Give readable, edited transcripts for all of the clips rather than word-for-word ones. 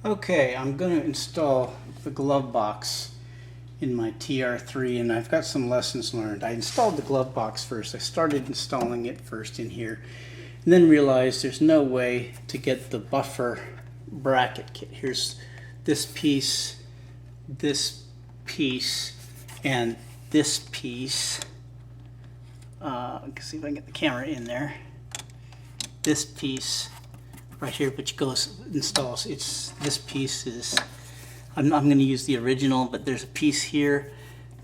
Okay, I'm going to install the glove box in my TR3, and I've got some lessons learned. I installed the glove box first. I started installing it first in here, and then realized there's no way to get the buffer bracket kit. Here's this piece, and this piece. I can see if I can get the camera in there. This piece right here, which installs. This piece is. I'm going to use the original, but there's a piece here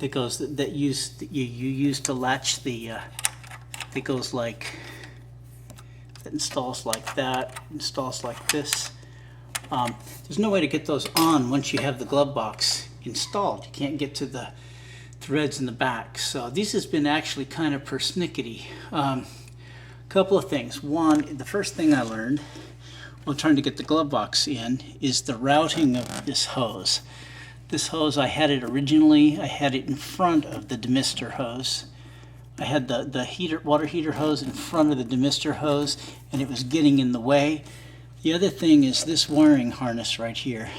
that goes that you use to latch the. It goes like. That installs like that. Installs like this. There's no way to get those on once you have the glove box installed. You can't get to the threads in the back. So this has been actually kind of persnickety. Couple of things. One, the first thing I learned while trying to get the glove box in is the routing of this hose. This hose, I had it originally, I had it in front of the demister hose. I had the water heater hose in front of the demister hose, and it was getting in the way. The other thing is this wiring harness right here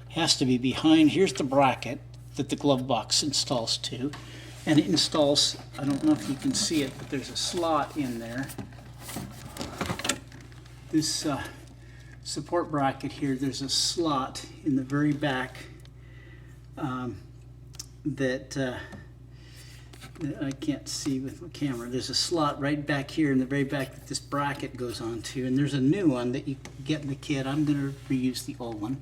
has to be behind. Here's the bracket that the glove box installs to, and it installs, I don't know if you can see it, but there's a slot in there. This support bracket here, there's a slot in the very back that I can't see with my camera. There's a slot right back here in the very back that this bracket goes onto, and there's a new one that you get in the kit. I'm going to reuse the old one,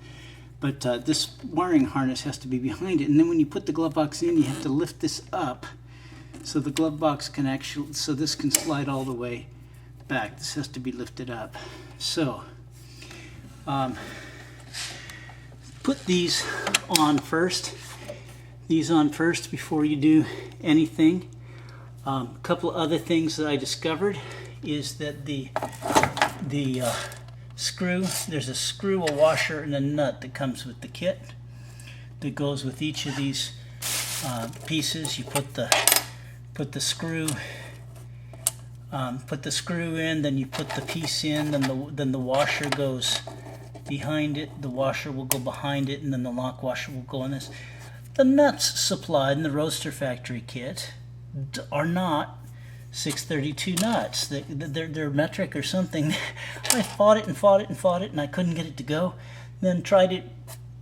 but this wiring harness has to be behind it, and then when you put the glove box in, you have to lift this up so the glove box can so this can slide all the way back. This has to be lifted up. So put these on first. These on first before you do anything. A couple of other things that I discovered is that the screw, there's a screw, a washer, and a nut that comes with the kit that goes with each of these pieces. You put the screw in, then you put the piece in, then the washer goes behind it. The washer will go behind it, and then the lock washer will go in this. The nuts supplied in the Roadster Factory kit are not 632 nuts. They're metric or something. I fought it, and I couldn't get it to go. Then tried it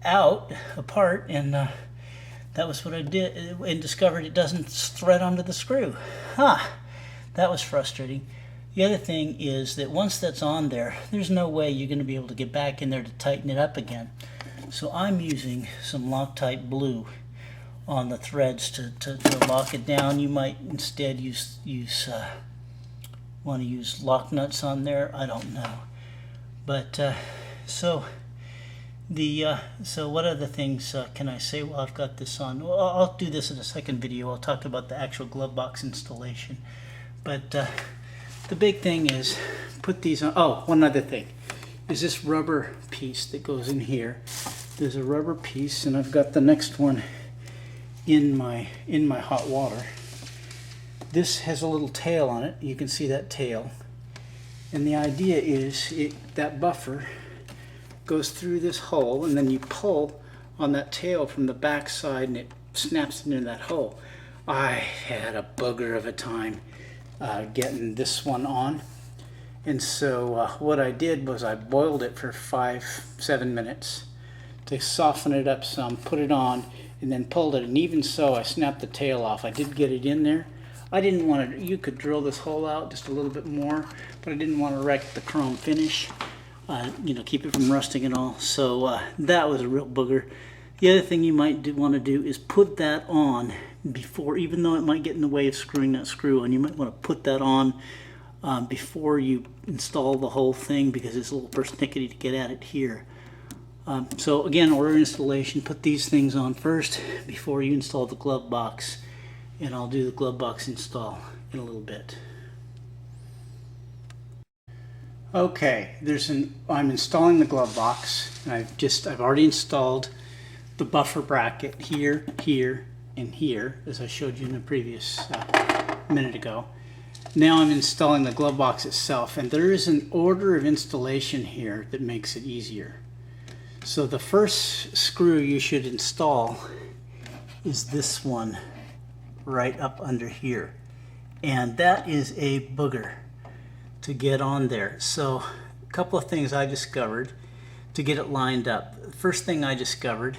out apart, and that was what I did, and discovered it doesn't thread onto the screw. That was frustrating. The other thing is that once that's on there, there's no way you're going to be able to get back in there to tighten it up again. So I'm using some Loctite glue on the threads to lock it down. You might instead want to use lock nuts on there. I don't know. But so what other things can I say while I've got this on? Well, I'll do this in a second video. I'll talk about the actual glove box installation. But the big thing is put these on. Oh, one other thing is this rubber piece that goes in here. There's a rubber piece, and I've got the next one in my hot water. This has a little tail on it. You can see that tail, and the idea is that buffer goes through this hole, and then you pull on that tail from the back side, and it snaps into that hole. I had a booger of a time getting this one on, and so what I did was I boiled it for 5-7 minutes to soften it up some, put it on, and then pulled it, and even so I snapped the tail off. I did get it in there. I didn't want to, you could drill this hole out just a little bit more, but I didn't want to wreck the chrome finish, keep it from rusting at all. So that was a real booger. The other thing you might want to do is put that on before, even though it might get in the way of screwing that screw on, you might want to put that on before you install the whole thing, because it's a little persnickety to get at it here. So again, order installation, put these things on first before you install the glove box, and I'll do the glove box install in a little bit. Okay, I'm installing the glove box, and I've already installed the buffer bracket here, here, and here, as I showed you in the previous minute ago. Now I'm installing the glove box itself, and there is an order of installation here that makes it easier. So the first screw you should install is this one right up under here. And that is a booger to get on there. So a couple of things I discovered to get it lined up. The first thing I discovered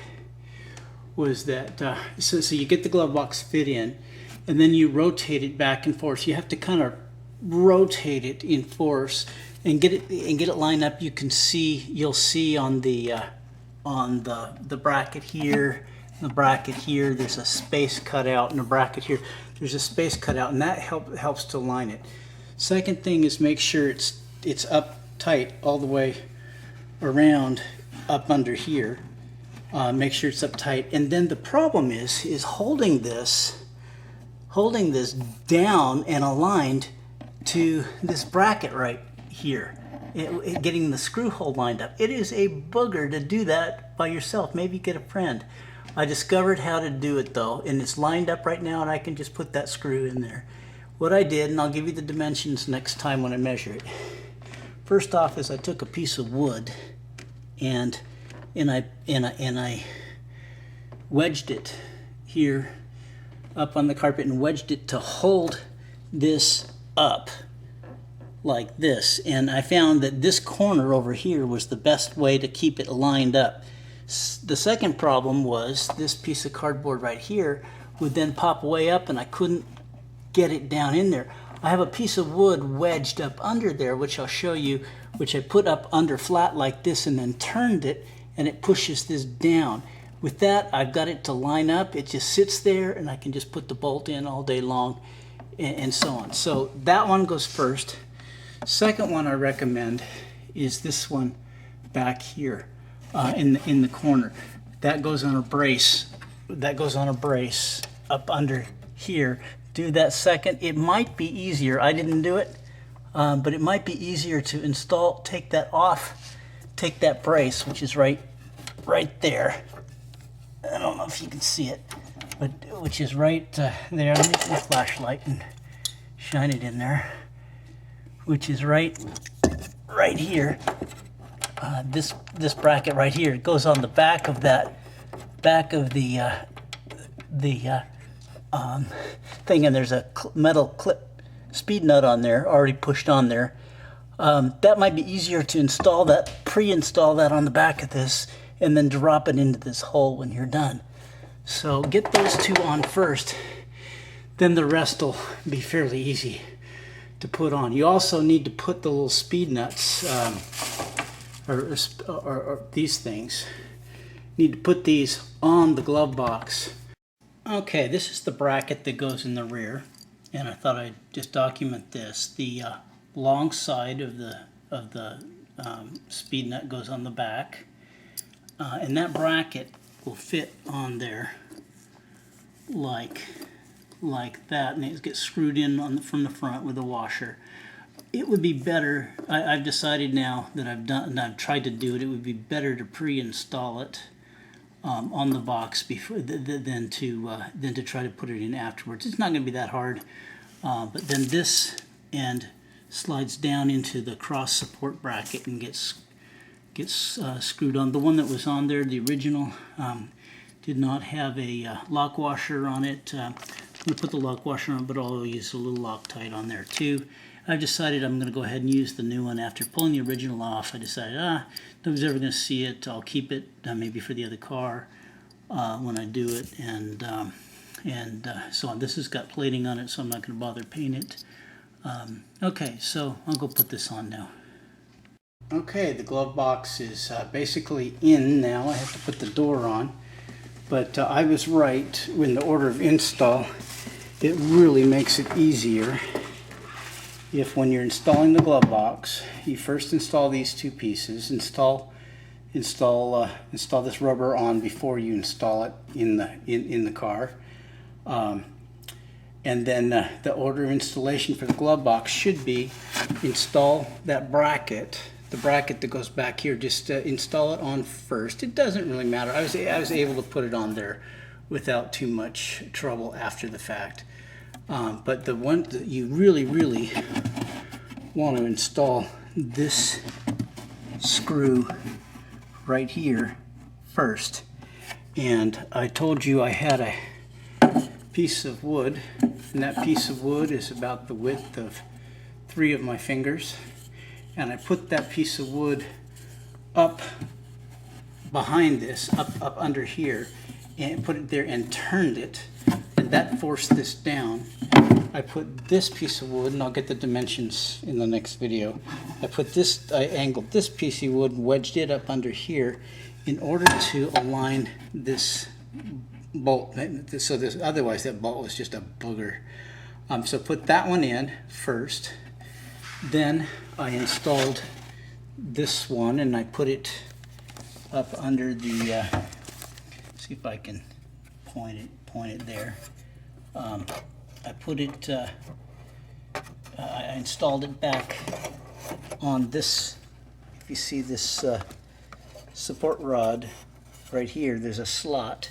was that, so you get the glove box fit in, and then you rotate it back and forth. You have to kind of rotate it in force and get it lined up. You'll see on the bracket here, the bracket here, there's a space cut out, and the bracket here, there's a space cut out, and that helps to line it. Second thing is make sure it's up tight all the way around up under here. Make sure it's up tight. And then the problem is holding this down and aligned to this bracket right here. Getting the screw hole lined up. It is a booger to do that by yourself. Maybe get a friend. I discovered how to do it though, and it's lined up right now, and I can just put that screw in there. What I did, and I'll give you the dimensions next time when I measure it. First off is I took a piece of wood and I wedged it here up on the carpet and wedged it to hold this up like this. And I found that this corner over here was the best way to keep it lined up. The second problem was this piece of cardboard right here would then pop way up, and I couldn't get it down in there. I have a piece of wood wedged up under there, which I'll show you, which I put up under flat like this and then turned it, and it pushes this down. With that, I've got it to line up. It just sits there, and I can just put the bolt in all day long, and so on. So that one goes first. Second one I recommend is this one back here in the corner. That goes on a brace. That goes on a brace up under here. Do that second. It might be easier. I didn't do it, but it might be easier to install. Take that off. Take that brace, which is right there. I don't know if you can see it, but which is right there. Let me get the flashlight and shine it in there. Which is right here. This bracket right here. It goes on the back of the thing, and there's a metal clip speed nut on there already pushed on there. That might be easier to install that, pre-install that on the back of this, and then drop it into this hole when you're done. So get those two on first, then the rest will be fairly easy to put on. You also need to put the little speed nuts, or these things. You need to put these on the glove box. Okay, this is the bracket that goes in the rear, and I thought I'd just document this. The long side of the speed nut goes on the back, and that bracket will fit on there like that, and it gets screwed in from the front with a washer. It would be better, I've decided now that I've tried to do it, it would be better to pre-install it on the box before than to try to put it in afterwards. It's not going to be that hard, but then this end slides down into the cross support bracket and gets screwed on. The one that was on there, the original, did not have a lock washer on it. We put the lock washer on, but I'll use a little Loctite on there too. I've decided I'm going to go ahead and use the new one. After pulling the original off, I decided, nobody's ever going to see it. I'll keep it maybe for the other car when I do it, and so on. This has got plating on it, so I'm not going to bother paint it. Okay, so I'll go put this on now. Okay, the glove box is basically in now. I have to put the door on, but I was right in the order of install. It really makes it easier if, when you're installing the glove box, you first install these two pieces. Install this rubber on before you install it in the car, and then the order of installation for the glove box should be install that bracket. The bracket that goes back here, just install it on first. It doesn't really matter. I was able to put it on there without too much trouble after the fact. But the one that you really want to install, this screw right here first. And I told you I had a piece of wood, and that piece of wood is about the width of 3 of my fingers. And I put that piece of wood up behind this, up under here, and put it there and turned it, and that forced this down. I put this piece of wood, and I'll get the dimensions in the next video. I angled this piece of wood and wedged it up under here in order to align this bolt. So this, otherwise that bolt was just a booger. So put that one in first. Then I installed this one, and I put it up under the, see if I can point it there. I put it, I installed it back on this. If you see this support rod right here, there's a slot,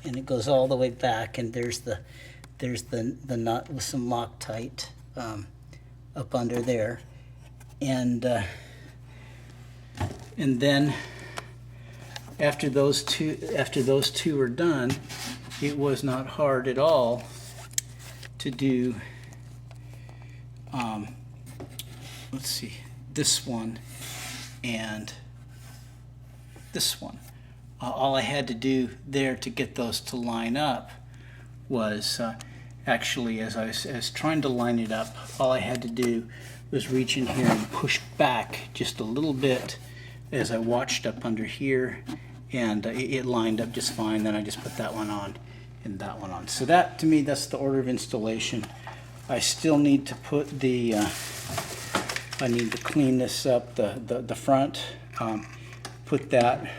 and it goes all the way back, and there's the nut with some Loctite up under there, and then after those two were done, it was not hard at all to do, let's see, this one and this one. All I had to do there to get those to line up was actually, as I was trying to line it up, all I had to do was reach in here and push back just a little bit as I watched up under here, and it lined up just fine. Then I just put that one on and that one on. So that, to me, that's the order of installation. I still need to put the, I need to clean this up, the front, put that,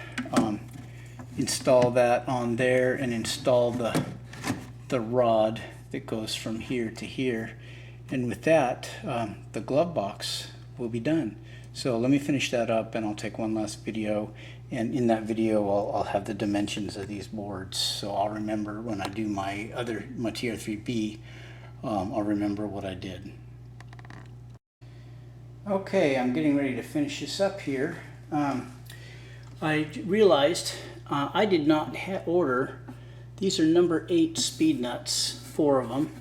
install that on there, and install the rod that goes from here to here. And with that, the glove box will be done. So let me finish that up, and I'll take one last video. And in that video, I'll have the dimensions of these boards. So I'll remember when I do my TR3B, I'll remember what I did. Okay, I'm getting ready to finish this up here. I realized I did not order, these are number 8 speed nuts, 4 of them.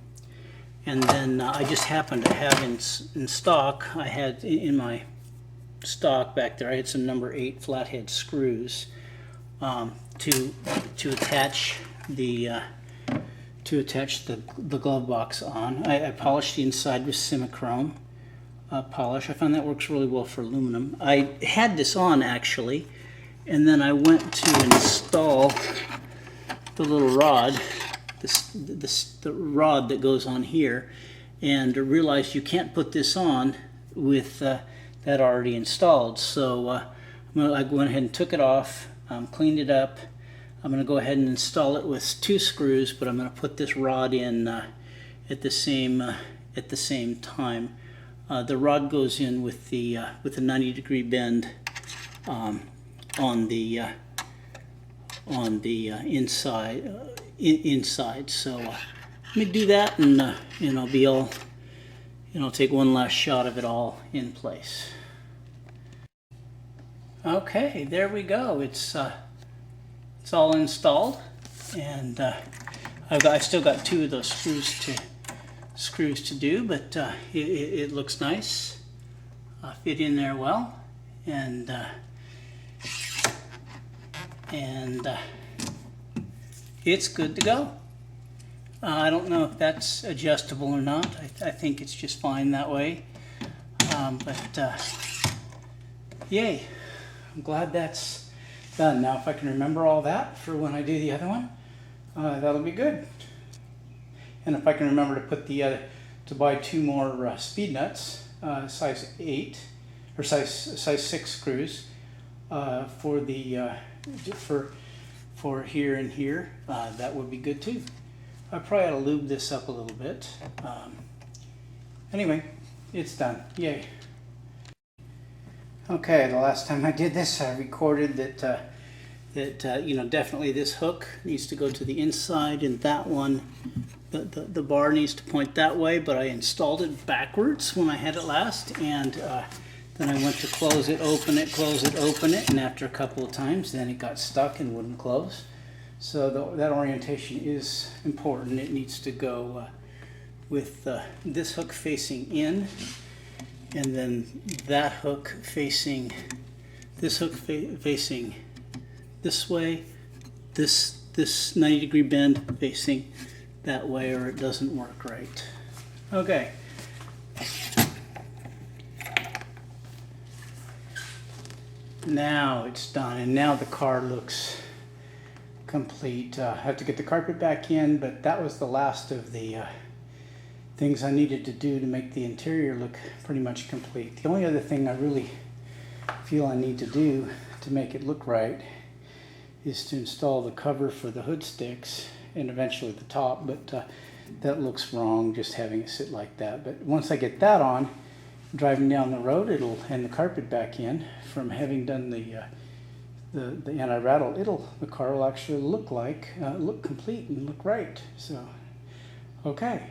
And then I just happened to have in stock, I had in my stock back there, I had some number 8 flathead screws to attach the glove box on. I polished the inside with Simichrome polish. I found that works really well for aluminum. I had this on actually, and then I went to install the little rod, the rod that goes on here, and realized you can't put this on with that already installed. So I went ahead and took it off, cleaned it up. I'm going to go ahead and install it with 2 screws, but I'm going to put this rod in at the same time. The rod goes in with the 90-degree bend on the inside. So let me do that, and I'll be all, take one last shot of it all in place. Okay, there we go. It's all installed, and I've still got 2 of those screws to do, but it looks nice. Fit in there well, and it's good to go. I don't know if that's adjustable or not. I think it's just fine that way. Yay. I'm glad that's done. Now if I can remember all that for when I do the other one, that'll be good. And if I can remember to put to buy 2 more speed nuts, size 8 or size 6 screws for the for here and here, that would be good too. I probably ought to lube this up a little bit. Anyway, it's done. Yay. Okay, the last time I did this, I recorded that definitely this hook needs to go to the inside, and that one, the bar needs to point that way, but I installed it backwards when I had it last, and Then I went to close it, open it, and after a couple of times, then it got stuck and wouldn't close. So that orientation is important. It needs to go with this hook facing in, and then that hook facing, this hook facing this way, this 90-degree bend facing that way, or it doesn't work right. Okay. Now it's done, and now the car looks complete. I have to get the carpet back in, but that was the last of the things I needed to do to make the interior look pretty much complete. The only other thing I really feel I need to do to make it look right is to install the cover for the hood sticks and eventually the top, but that looks wrong just having it sit like that. But once I get that on, driving down the road, and the carpet back in from having done the anti-rattle, the car will actually look complete and look right. So, okay.